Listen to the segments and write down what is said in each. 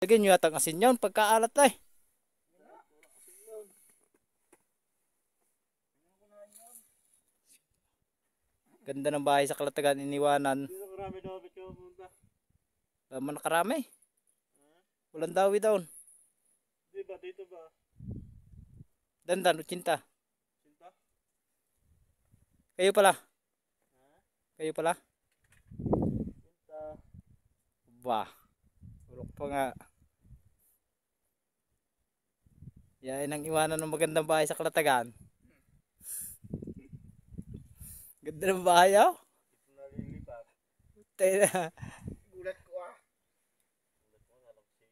Lagyan nyo yata ang asin yun, pagkaalat ay. Ganda ng bahay sa Kalatagan, iniwanan. Laman nakarami. Walang dawi daw. Di ba, dito ba? Dandan, 80. Kayo pala. Kayo pala. Bah. Urok pa nga. Yan ang iwanan ng magandang bahay sa Kalatagan. Ganda ng bahay oh. Nalilipat. Gulat ko ah. Gulat ko nga lang siya.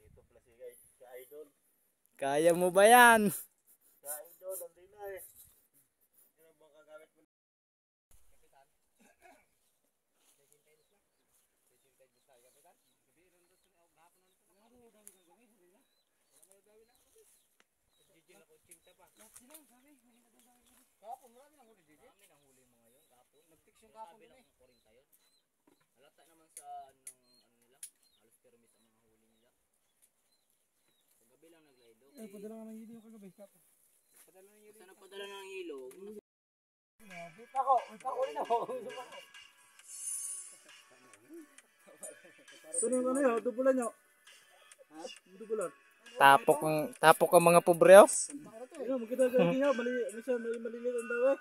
Dito pala si ka-idol. Kaya mo ba yan? Ka-idol, andun na eh. Hindi na bang kagamit mo? Kapon marami nang huli dito. Marami nang huli mo ngayon, kapon. Nag-fix yung kapon Sabi nila ng 40 yun. Halata naman sa ano nila, halos permit ang mga huli nila. Kagabi lang naglaylo. eh. Padala nga ng hilo yung kagabi. Kapon. Padala ng hilo. Basta nagpadala ng hilo. Kita ko. Kita ko rin ako. Saan yung ano yun? Dubulan nyo? Ha? Dubulan? Tapok ang mga pobre oh. Ayun, magkita ka niya. Malilit ang daw eh.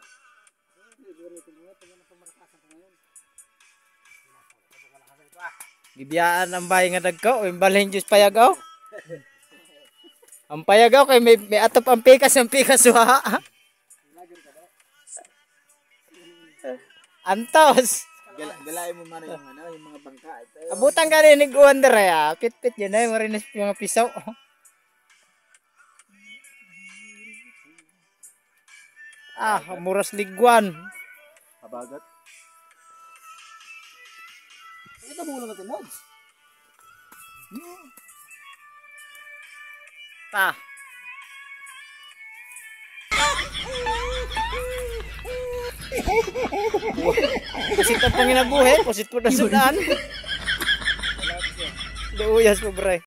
Gibiyaan ang bahay nga dagko, imbalhin Diyos payag oh. Ang payag oh, kay may atop ang pikas wa. Antos. Galain mo man yung ano, yung mga bangka. Abutan ka rin ni Wonder ah. Pit-pit yun ay marinis yung mga pisaw. Ah, muras ligwan. Habagat. Ito mo lang natin, Lods. Ta. Pusit ang panginabuhi, pusit po na sudan. Luuyas po bre.